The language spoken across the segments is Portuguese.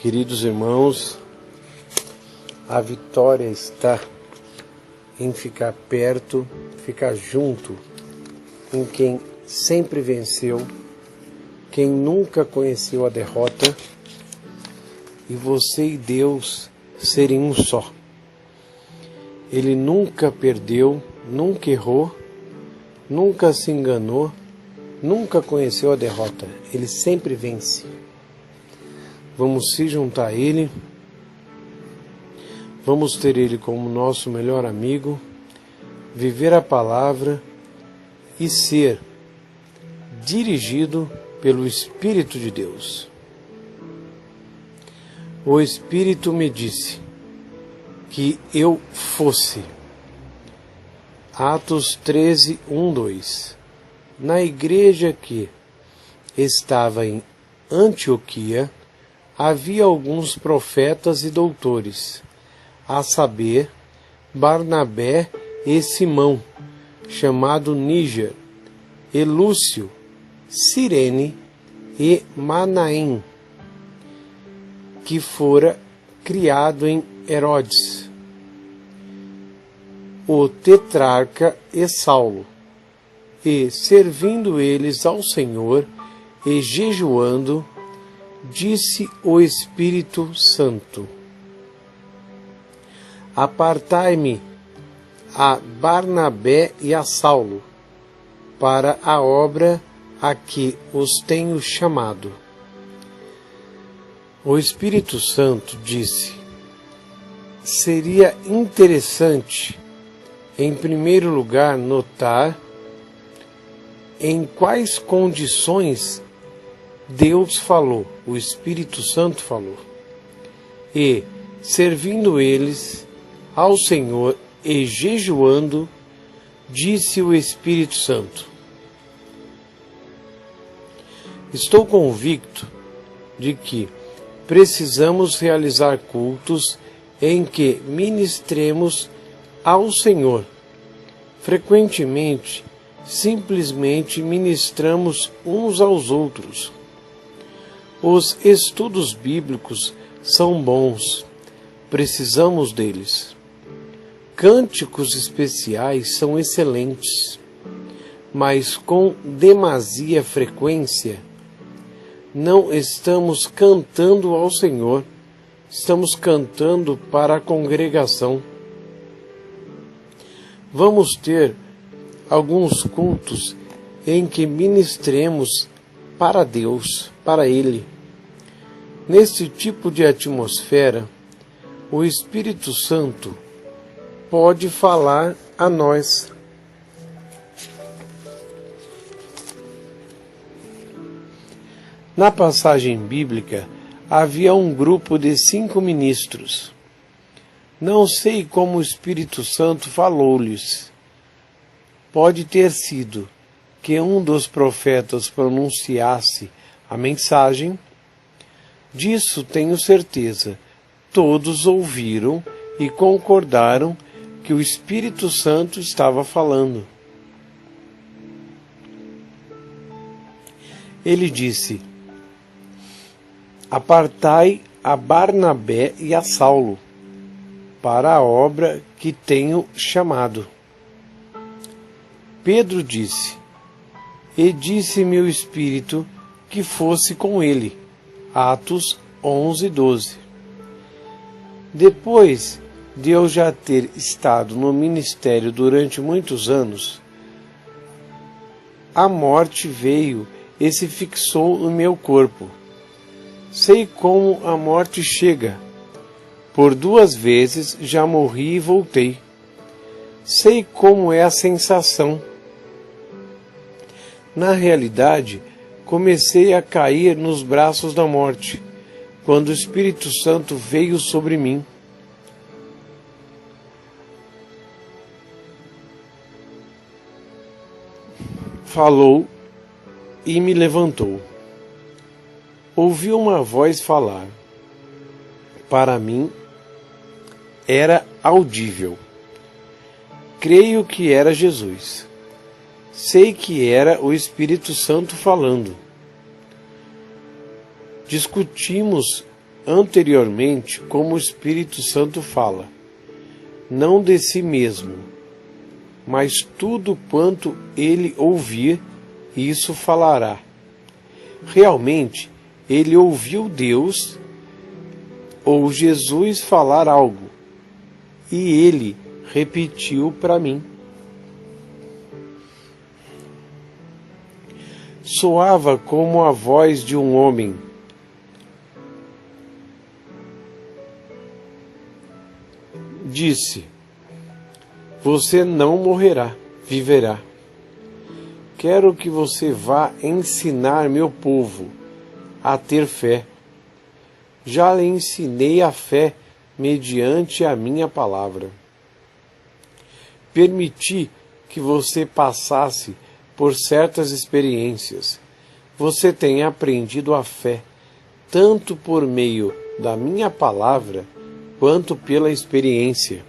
Queridos irmãos, a vitória está em ficar perto, ficar junto com quem sempre venceu, quem nunca conheceu a derrota, e você e Deus serem um só. Ele nunca perdeu, nunca errou, nunca se enganou, nunca conheceu a derrota. Ele sempre vence. Vamos se juntar a Ele, vamos ter Ele como nosso melhor amigo, viver a palavra e ser dirigido pelo Espírito de Deus. O Espírito me disse que eu fosse. Atos 13, 1, 2. Na igreja que estava em Antioquia, havia alguns profetas e doutores, a saber, Barnabé e Simão, chamado Níger, e Lúcio, Cirene e Manaém, que fora criado em Herodes, o tetrarca e Saulo, e servindo eles ao Senhor e jejuando, disse o Espírito Santo: apartai-me a Barnabé e a Saulo para a obra a que os tenho chamado. O Espírito Santo disse: seria interessante, em primeiro lugar, notar em quais condições Deus falou, o Espírito Santo falou, e, servindo eles ao Senhor e jejuando, disse o Espírito Santo: estou convicto de que precisamos realizar cultos em que ministremos ao Senhor. Frequentemente, simplesmente ministramos uns aos outros. Os estudos bíblicos são bons, precisamos deles. Cânticos especiais são excelentes, mas com demasia frequência não estamos cantando ao Senhor, estamos cantando para a congregação. Vamos ter alguns cultos em que ministremos para Deus, para Ele. Nesse tipo de atmosfera, o Espírito Santo pode falar a nós. Na passagem bíblica, havia um grupo de 5 ministros. Não sei como o Espírito Santo falou-lhes. Pode ter sido que um dos profetas pronunciasse a mensagem. Disso tenho certeza. Todos ouviram e concordaram que o Espírito Santo estava falando. Ele disse: apartai a Barnabé e a Saulo para a obra que tenho chamado. Pedro disse: e disse-me o Espírito que fosse com ele. Atos 11, 12. Depois de eu já ter estado no ministério durante muitos anos, a morte veio e se fixou no meu corpo. Sei como a morte chega. Por 2 vezes já morri e voltei. Sei como é a sensação. Na realidade, comecei a cair nos braços da morte, quando o Espírito Santo veio sobre mim. Falou e me levantou. Ouvi uma voz falar. Para mim, era audível. Creio que era Jesus. Sei que era o Espírito Santo falando. Discutimos anteriormente como o Espírito Santo fala, não de si mesmo, mas tudo quanto ele ouvir, isso falará. Realmente, ele ouviu Deus ou Jesus falar algo, e ele repetiu para mim. Soava como a voz de um homem. Disse: você não morrerá, viverá. Quero que você vá ensinar meu povo a ter fé. Já lhe ensinei a fé mediante a minha palavra. Permiti que você passasse por certas experiências. Você tem aprendido a fé, tanto por meio da minha palavra, quanto pela experiência.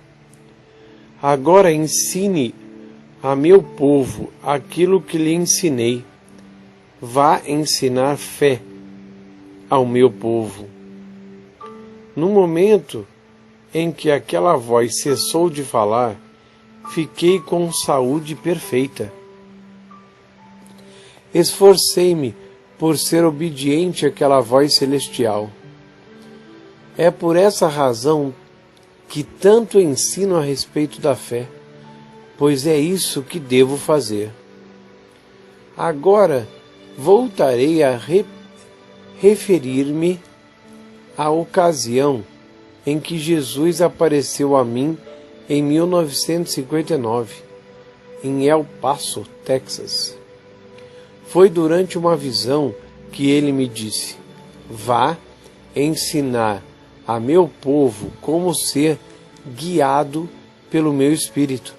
Agora ensine a meu povo aquilo que lhe ensinei. Vá ensinar fé ao meu povo. No momento em que aquela voz cessou de falar, fiquei com saúde perfeita. Esforcei-me por ser obediente àquela voz celestial. É por essa razão que tanto ensino a respeito da fé, pois é isso que devo fazer. Agora voltarei a referir-me à ocasião em que Jesus apareceu a mim em 1959, em El Paso, Texas. Foi durante uma visão que ele me disse: vá ensinar a meu povo como ser guiado pelo meu Espírito.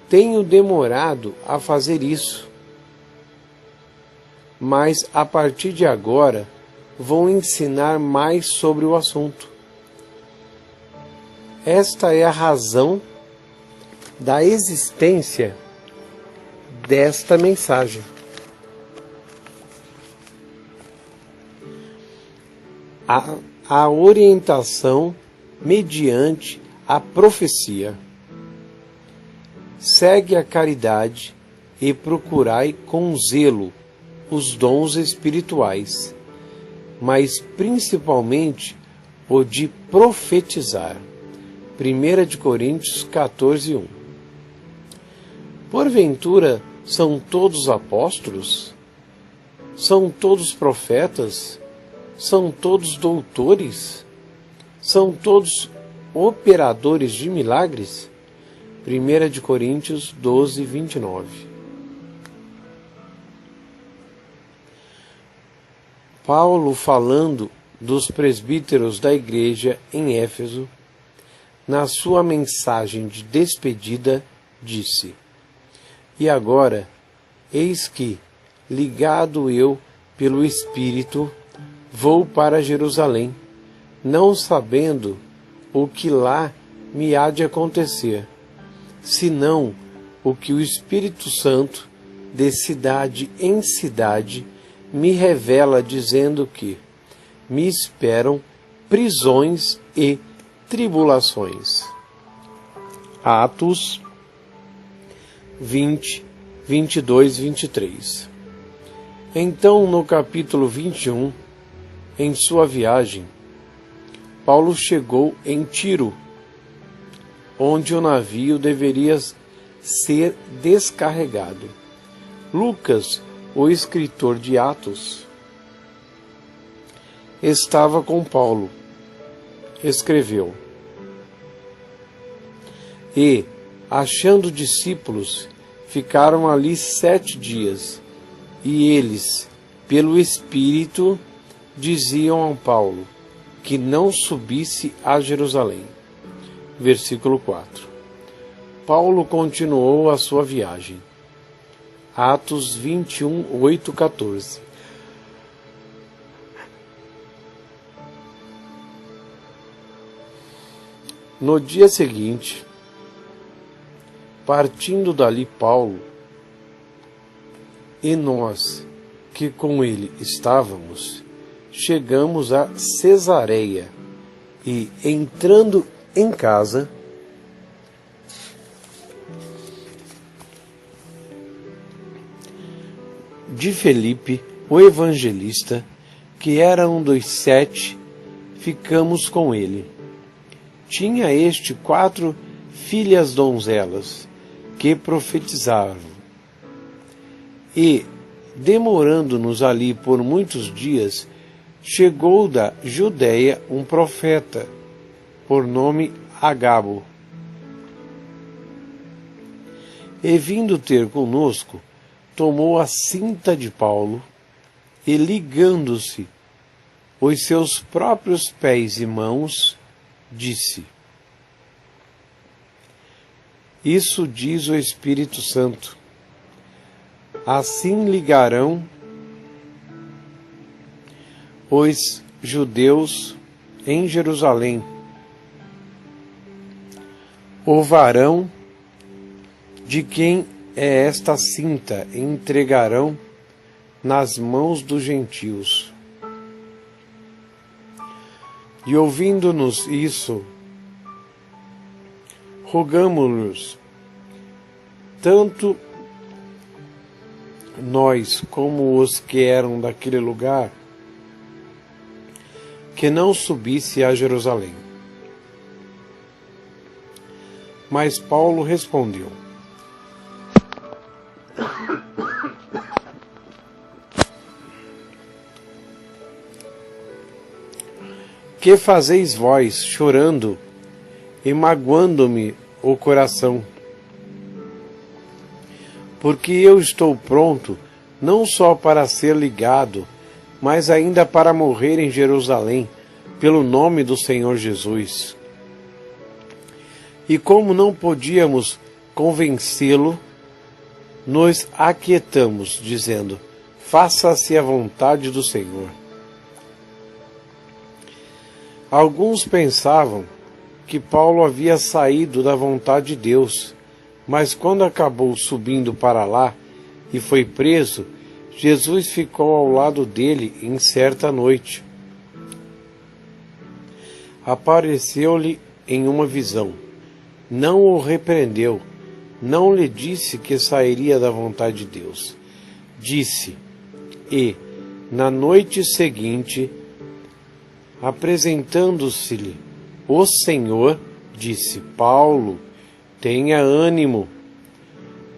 Tenho demorado a fazer isso, mas a partir de agora vou ensinar mais sobre o assunto. Esta é a razão da existência desta mensagem. A orientação mediante a profecia. Segue a caridade e procurai com zelo os dons espirituais, mas principalmente o de profetizar. 1 Coríntios 14, 1. Porventura são todos apóstolos? São todos profetas? São todos doutores? São todos operadores de milagres? 1 Coríntios 12, 29. Paulo, falando dos presbíteros da igreja em Éfeso, na sua mensagem de despedida, disse: e agora, eis que, ligado eu pelo Espírito, vou para Jerusalém, não sabendo o que lá me há de acontecer, senão o que o Espírito Santo, de cidade em cidade, me revela, dizendo que me esperam prisões e tribulações. Atos 20, 22, 23. Então, no capítulo 21, em sua viagem, Paulo chegou em Tiro, onde o navio deveria ser descarregado. Lucas, o escritor de Atos, estava com Paulo. Escreveu: e, achando discípulos, ficaram ali 7 dias, e eles, pelo Espírito, diziam a Paulo que não subisse a Jerusalém. Versículo 4. Paulo continuou a sua viagem. Atos 21, 8, 14. No dia seguinte, partindo dali Paulo, e nós que com ele estávamos, chegamos a Cesareia e, entrando em casa, de Felipe, o evangelista, que era um dos 7, ficamos com ele. Tinha este 4 filhas donzelas, que profetizavam. E, demorando-nos ali por muitos dias, chegou da Judéia um profeta, por nome Agabo. E vindo ter conosco, tomou a cinta de Paulo e, ligando-se os seus próprios pés e mãos, disse: Isso diz o Espírito Santo. Assim ligarão os judeus em Jerusalém. O varão de quem é esta cinta entregarão nas mãos dos gentios. E ouvindo-nos isso, rogamo-los, tanto nós como os que eram daquele lugar, que não subisse a Jerusalém. Mas Paulo respondeu: Que fazeis vós, chorando e magoando-me o coração? Porque eu estou pronto, não só para ser ligado, mas ainda para morrer em Jerusalém, pelo nome do Senhor Jesus. E como não podíamos convencê-lo, nos aquietamos, dizendo: Faça-se a vontade do Senhor. Alguns pensavam que Paulo havia saído da vontade de Deus, mas quando acabou subindo para lá e foi preso, Jesus ficou ao lado dele em certa noite. Apareceu-lhe em uma visão. Não o repreendeu, não lhe disse que sairia da vontade de Deus. Disse, e, na noite seguinte, apresentando-se-lhe o Senhor, disse: Paulo, tenha ânimo,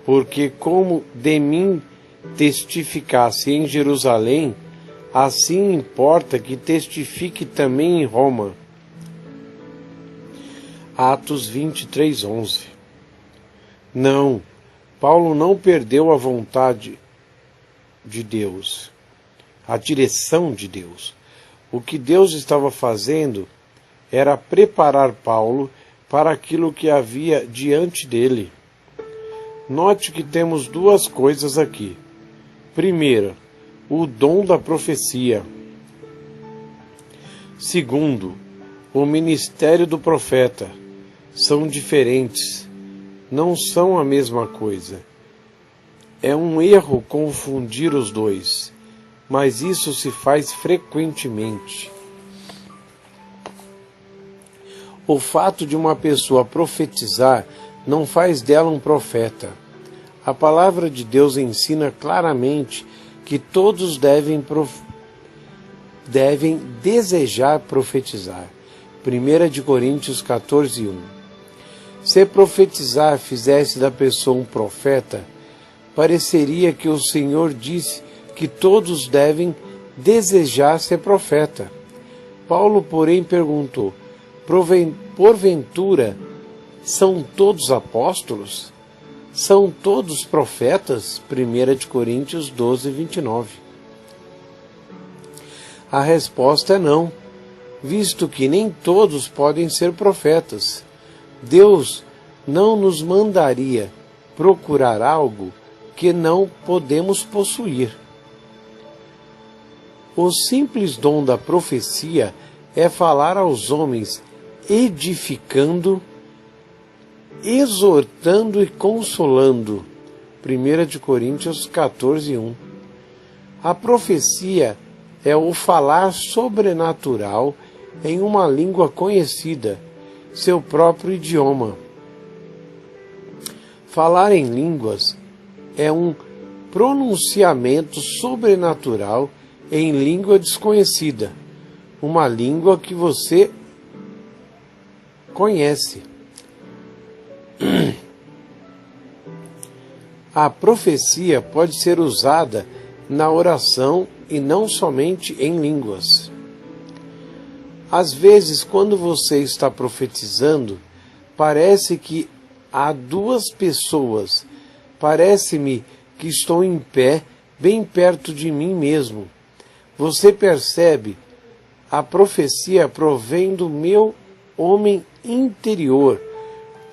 porque como de mim testificasse em Jerusalém, assim importa que testifique também em Roma. Atos 23:11. Não, Paulo não perdeu a vontade de Deus, a direção de Deus. O que Deus estava fazendo era preparar Paulo para aquilo que havia diante dele. Note que temos 2 coisas aqui. Primeiro, o dom da profecia. Segundo, o ministério do profeta. São diferentes, não são a mesma coisa. É um erro confundir os dois, mas isso se faz frequentemente. O fato de uma pessoa profetizar não faz dela um profeta. A palavra de Deus ensina claramente que todos devem desejar profetizar. 1 Coríntios 14:1. Se profetizar fizesse da pessoa um profeta, pareceria que o Senhor disse que todos devem desejar ser profeta. Paulo, porém, perguntou: porventura, são todos apóstolos? São todos profetas? 1 Coríntios 12:29. A resposta é não, visto que nem todos podem ser profetas. Deus não nos mandaria procurar algo que não podemos possuir. O simples dom da profecia é falar aos homens, edificando, exortando e consolando. 1 Coríntios 14:1. A profecia é o falar sobrenatural em uma língua conhecida, seu próprio idioma. Falar em línguas é um pronunciamento sobrenatural em língua desconhecida, uma língua que você conhece. A profecia pode ser usada na oração e não somente em línguas. Às vezes, quando você está profetizando, parece que há duas pessoas. Parece-me que estou em pé, bem perto de mim mesmo. Você percebe? A profecia provém do meu homem interior,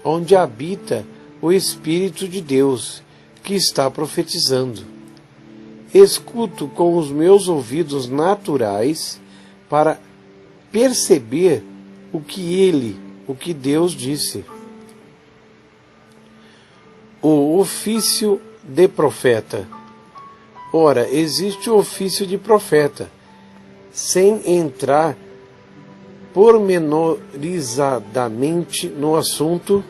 onde habita o Espírito de Deus, que está profetizando. Escuto com os meus ouvidos naturais para perceber o que Deus disse. O ofício de profeta. Ora, existe o ofício de profeta, sem entrar pormenorizadamente no assunto,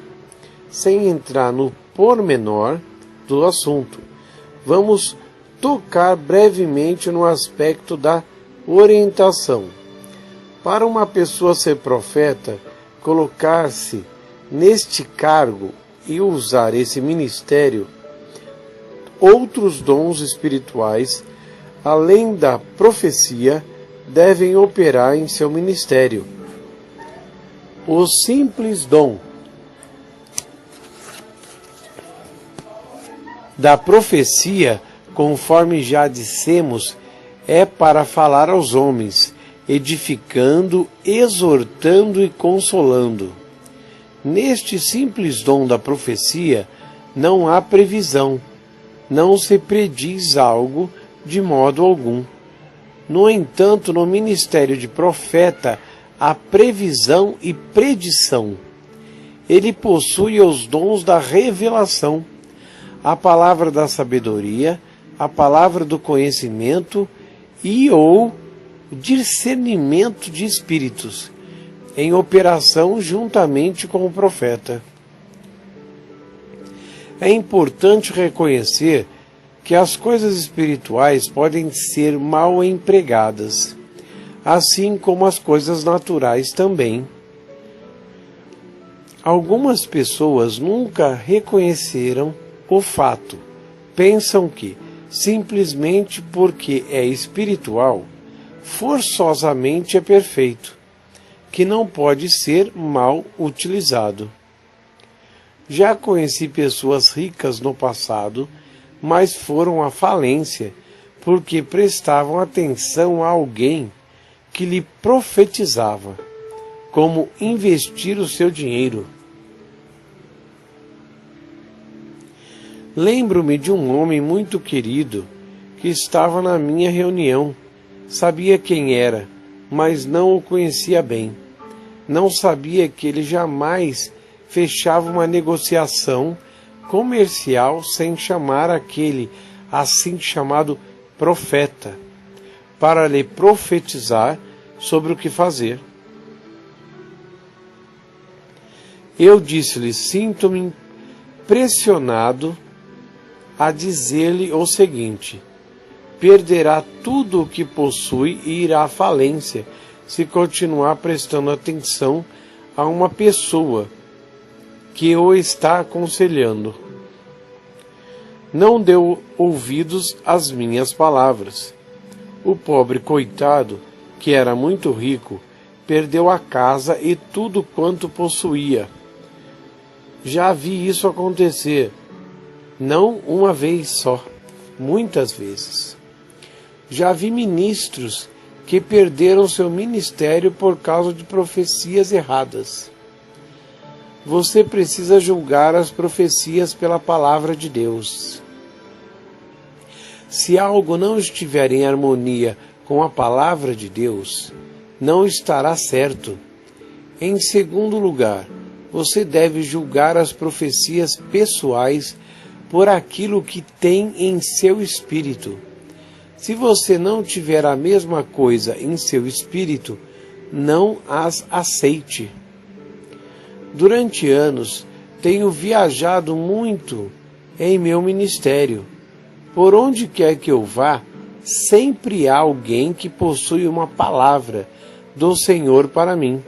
sem entrar no pormenor do assunto. Vamos tocar brevemente no aspecto da orientação. Para uma pessoa ser profeta, colocar-se neste cargo e usar esse ministério, outros dons espirituais, além da profecia, devem operar em seu ministério. O simples dom da profecia, conforme já dissemos, é para falar aos homens, edificando, exortando e consolando. Neste simples dom da profecia não há previsão, não se prediz algo de modo algum. No entanto, no ministério de profeta há previsão e predição. Ele possui os dons da revelação, a palavra da sabedoria, a palavra do conhecimento e ou discernimento de espíritos, em operação juntamente com o profeta. É importante reconhecer que as coisas espirituais podem ser mal empregadas, assim como as coisas naturais também. Algumas pessoas nunca reconheceram o fato. Pensam que, simplesmente porque é espiritual, forçosamente é perfeito, que não pode ser mal utilizado. Já conheci pessoas ricas no passado, mas foram à falência porque prestavam atenção a alguém que lhe profetizava como investir o seu dinheiro. Lembro-me de um homem muito querido que estava na minha reunião. Sabia quem era, mas não o conhecia bem. Não sabia que ele jamais fechava uma negociação comercial sem chamar aquele assim chamado profeta para lhe profetizar sobre o que fazer. Eu disse-lhe: sinto-me pressionado a dizer-lhe o seguinte: perderá tudo o que possui e irá à falência se continuar prestando atenção a uma pessoa que o está aconselhando. Não deu ouvidos às minhas palavras. O pobre coitado, que era muito rico, perdeu a casa e tudo quanto possuía. Já vi isso acontecer, não uma vez só, muitas vezes. Já vi ministros que perderam seu ministério por causa de profecias erradas. Você precisa julgar as profecias pela palavra de Deus. Se algo não estiver em harmonia com a palavra de Deus, não estará certo. Em segundo lugar, você deve julgar as profecias pessoais por aquilo que tem em seu espírito. Se você não tiver a mesma coisa em seu espírito, não as aceite. Durante anos, tenho viajado muito em meu ministério. Por onde quer que eu vá, sempre há alguém que possui uma palavra do Senhor para mim.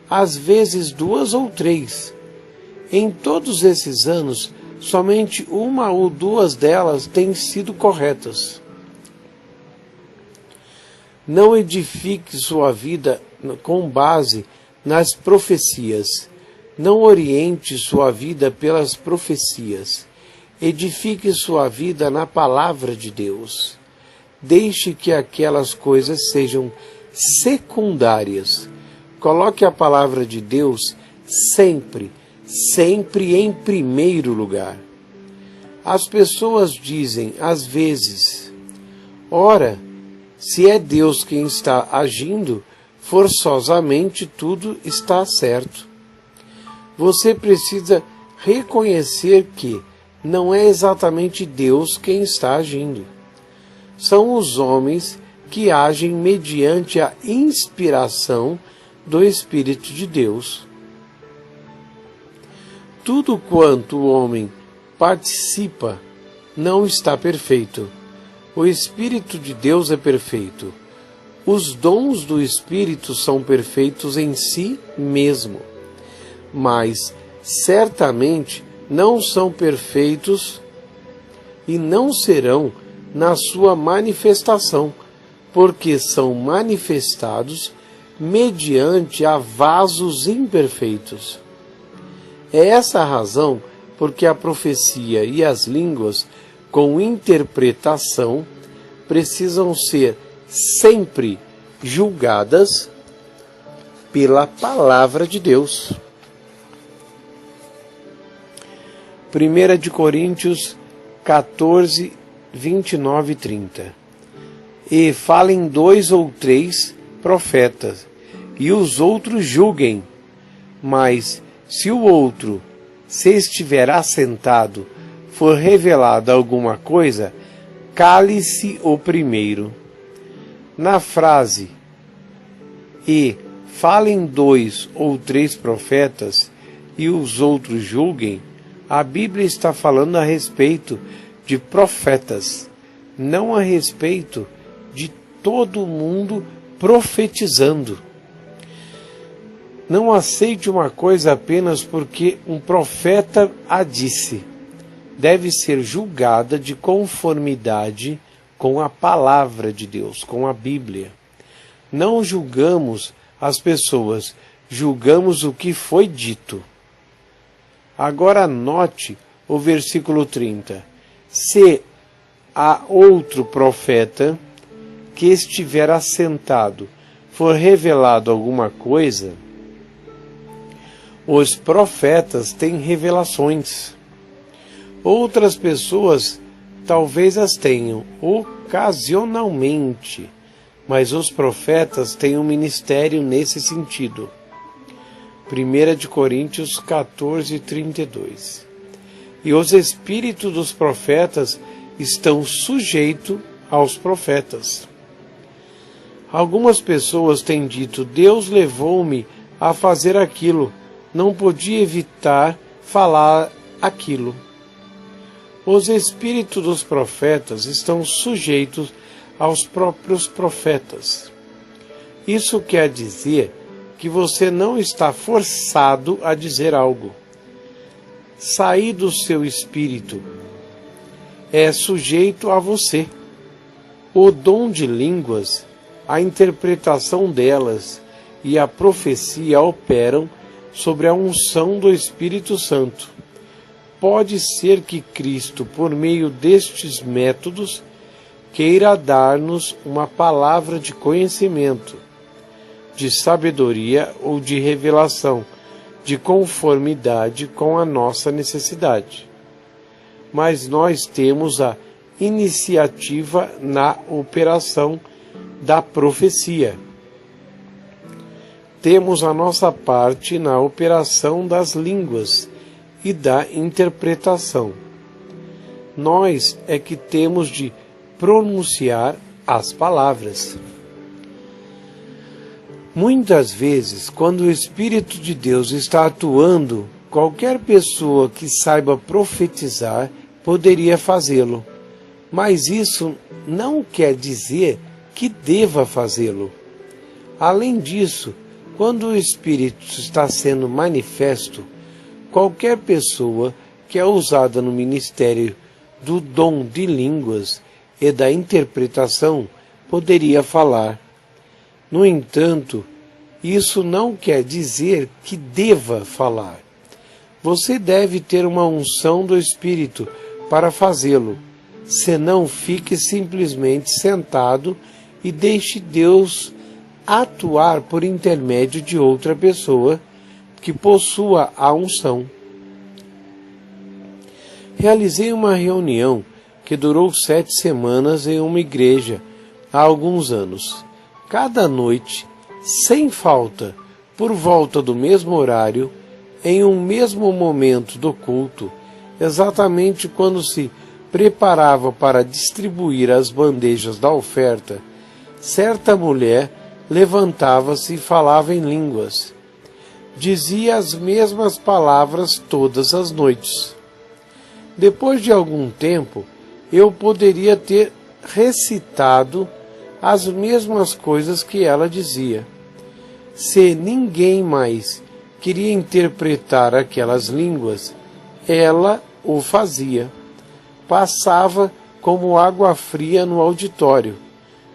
Às vezes 2 ou 3. Em todos esses anos, somente 1 ou 2 delas têm sido corretas. Não edifique sua vida com base nas profecias. Não oriente sua vida pelas profecias. Edifique sua vida na palavra de Deus. Deixe que aquelas coisas sejam secundárias. Coloque a palavra de Deus sempre em primeiro lugar. As pessoas dizem, às vezes, ora, se é Deus quem está agindo, forçosamente tudo está certo. Você precisa reconhecer que não é exatamente Deus quem está agindo. São os homens que agem mediante a inspiração do Espírito de Deus. Tudo quanto o homem participa não está perfeito. O Espírito de Deus é perfeito. Os dons do Espírito são perfeitos em si mesmo, mas certamente não são perfeitos e não serão na sua manifestação, porque são manifestados mediante a vasos imperfeitos. É essa a razão porque a profecia e as línguas com interpretação precisam ser sempre julgadas pela palavra de Deus. 1 de Coríntios 14, 29 e 30. E falem 2 ou 3 profetas, e os outros julguem. Mas se o outro, se estiver assentado, for revelada alguma coisa, cale-se o primeiro. Na frase, e falem 2 ou 3 profetas, e os outros julguem, a Bíblia está falando a respeito de profetas, não a respeito de todo mundo profetizando. Não aceite uma coisa apenas porque um profeta a disse. Deve ser julgada de conformidade com a palavra de Deus, com a Bíblia. Não julgamos as pessoas, julgamos o que foi dito. Agora note o versículo 30. Se há outro profeta que estiver assentado, for revelado alguma coisa, os profetas têm revelações. Outras pessoas talvez as tenham ocasionalmente, mas os profetas têm um ministério nesse sentido. 1 de Coríntios 14, 32. E os espíritos dos profetas estão sujeitos aos profetas. Algumas pessoas têm dito, Deus levou-me a fazer aquilo, não podia evitar falar aquilo. Os espíritos dos profetas estão sujeitos aos próprios profetas. Isso quer dizer que você não está forçado a dizer algo. Sair do seu espírito é sujeito a você. O dom de línguas, a interpretação delas e a profecia operam sobre a unção do Espírito Santo. Pode ser que Cristo, por meio destes métodos, queira dar-nos uma palavra de conhecimento, de sabedoria ou de revelação, de conformidade com a nossa necessidade. Mas nós temos a iniciativa na operação da profecia. Temos a nossa parte na operação das línguas e da interpretação. Nós é que temos de pronunciar as palavras. Muitas vezes, quando o Espírito de Deus está atuando, qualquer pessoa que saiba profetizar poderia fazê-lo, mas isso não quer dizer que deva fazê-lo. Além disso, quando o Espírito está sendo manifesto, qualquer pessoa que é usada no ministério do dom de línguas e da interpretação poderia falar. No entanto, isso não quer dizer que deva falar. Você deve ter uma unção do Espírito para fazê-lo, senão fique simplesmente sentado e deixe Deus atuar por intermédio de outra pessoa que possua a unção. Realizei uma reunião que durou 7 semanas em uma igreja há alguns anos. Cada noite, sem falta, por volta do mesmo horário, em um mesmo momento do culto, exatamente quando se preparava para distribuir as bandejas da oferta, certa mulher levantava-se e falava em línguas. Dizia as mesmas palavras todas as noites. Depois de algum tempo, eu poderia ter recitado as mesmas coisas que ela dizia. Se ninguém mais queria interpretar aquelas línguas, ela o fazia. Passava como água fria no auditório.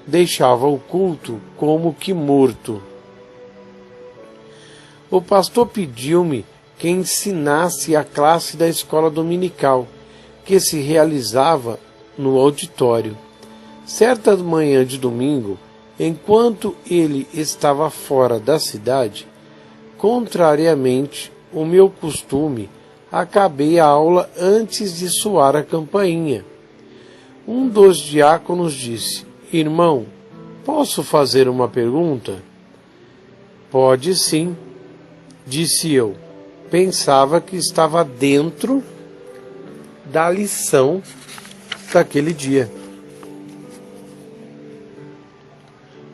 Deixava o culto como que morto. O pastor pediu-me que ensinasse a classe da escola dominical, que se realizava no auditório. Certa manhã de domingo, enquanto ele estava fora da cidade, contrariamente ao meu costume, acabei a aula antes de soar a campainha. Um dos diáconos disse: "Irmão, posso fazer uma pergunta?" "Pode sim", disse eu. Pensava que estava dentro da lição daquele dia.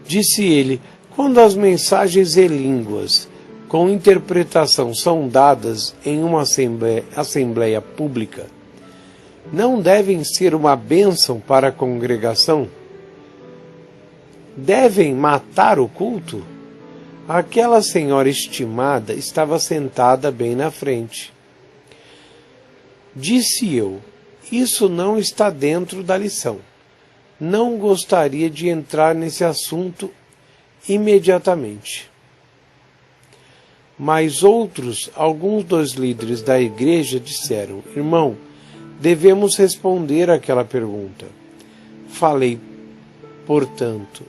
Disse ele: "Quando as mensagens em línguas com interpretação são dadas em uma assembleia pública, não devem ser uma bênção para a congregação? Devem matar o culto?" Aquela senhora estimada estava sentada bem na frente. Disse eu: "Isso não está dentro da lição. Não gostaria de entrar nesse assunto imediatamente." Mas alguns dos líderes da igreja disseram: "Irmão, devemos responder àquela pergunta." Falei, portanto: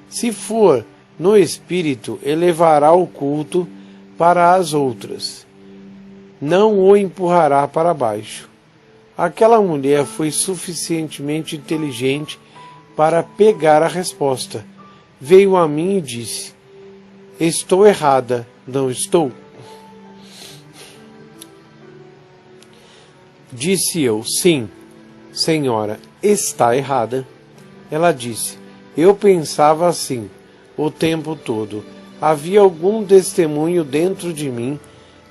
"Se for no Espírito, elevará o culto para as outras, não o empurrará para baixo." Aquela mulher foi suficientemente inteligente para pegar a resposta. Veio a mim e disse: "Estou errada, não estou?" Disse eu: "Sim, senhora, está errada." Ela disse: "Eu pensava assim o tempo todo. Havia algum testemunho dentro de mim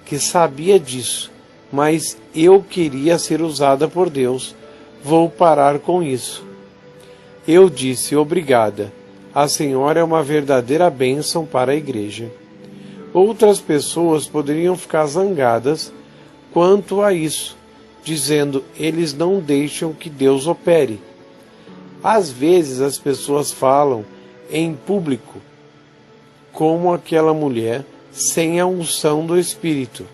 que sabia disso, mas eu queria ser usada por Deus. Vou parar com isso." Eu disse: "Obrigada. A senhora é uma verdadeira bênção para a igreja." Outras pessoas poderiam ficar zangadas quanto a isso, dizendo: "Eles não deixam que Deus opere." Às vezes as pessoas falam em público, como aquela mulher, sem a unção do Espírito.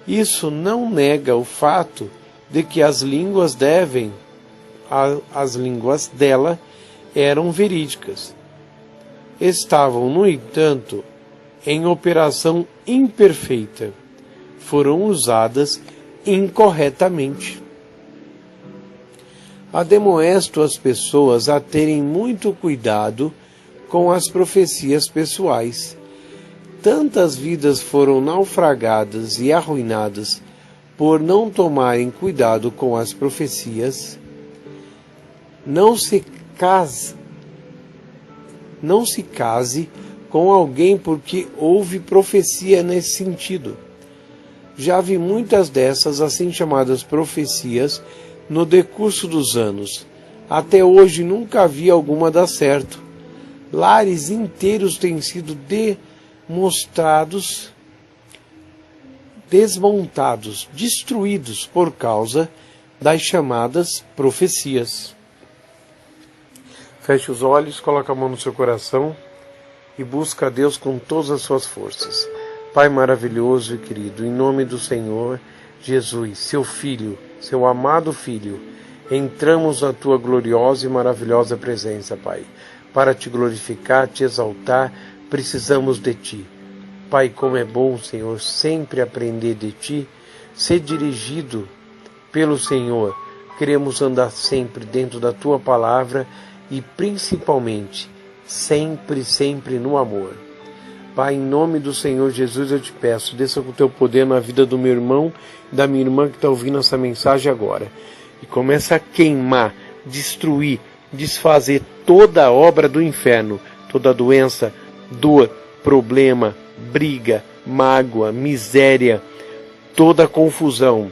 Isso não nega o fato de que as línguas dela eram verídicas. Estavam, no entanto, em operação imperfeita. Foram usadas incorretamente. Ademoesto as pessoas a terem muito cuidado com as profecias pessoais. Tantas vidas foram naufragadas e arruinadas por não tomarem cuidado com as profecias. Não se case com alguém porque houve profecia nesse sentido. Já vi muitas dessas assim chamadas profecias no decurso dos anos. Até hoje nunca vi alguma dar certo. Lares inteiros têm sido desmontados, destruídos por causa das chamadas profecias. Feche os olhos, coloca a mão no seu coração e busca a Deus com todas as suas forças. Pai maravilhoso e querido, em nome do Senhor Jesus, seu Filho, seu amado Filho, entramos na tua gloriosa e maravilhosa presença, Pai. Para te glorificar, te exaltar, precisamos de ti. Pai, como é bom, Senhor, sempre aprender de ti, ser dirigido pelo Senhor. Queremos andar sempre dentro da tua palavra e principalmente, sempre no amor. Pai, em nome do Senhor Jesus, eu te peço, desça com o teu poder na vida do meu irmão e da minha irmã que está ouvindo essa mensagem agora. E começa a queimar, destruir, desfazer toda a obra do inferno, toda doença, dor, problema, briga, mágoa, miséria, toda confusão,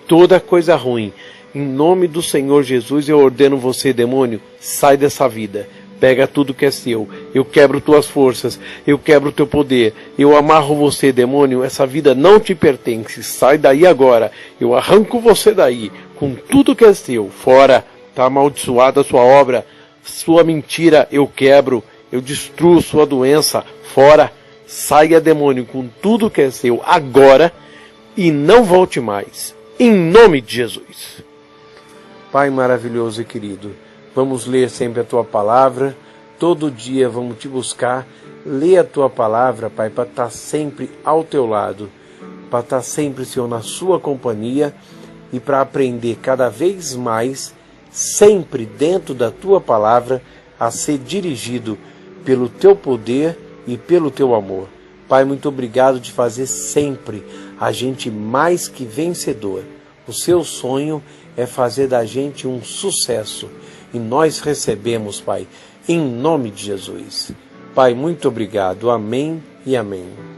toda coisa ruim. Em nome do Senhor Jesus, eu ordeno você, demônio, sai dessa vida. Pega tudo que é seu. Eu quebro tuas forças. Eu quebro teu poder. Eu amarro você, demônio. Essa vida não te pertence. Sai daí agora. Eu arranco você daí. Com tudo que é seu. Fora. Está amaldiçoada a sua obra. Sua mentira eu quebro. Eu destruo sua doença. Fora. Saia, demônio, com tudo que é seu. Agora. E não volte mais. Em nome de Jesus. Pai maravilhoso e querido, vamos ler sempre a tua palavra, todo dia vamos te buscar, lê a tua palavra, Pai, para estar sempre ao teu lado, para estar sempre, Senhor, na sua companhia e para aprender cada vez mais, sempre dentro da tua palavra, a ser dirigido pelo teu poder e pelo teu amor. Pai, muito obrigado de fazer sempre a gente mais que vencedor. O seu sonho é fazer da gente um sucesso. E nós recebemos, Pai, em nome de Jesus. Pai, muito obrigado. Amém e amém.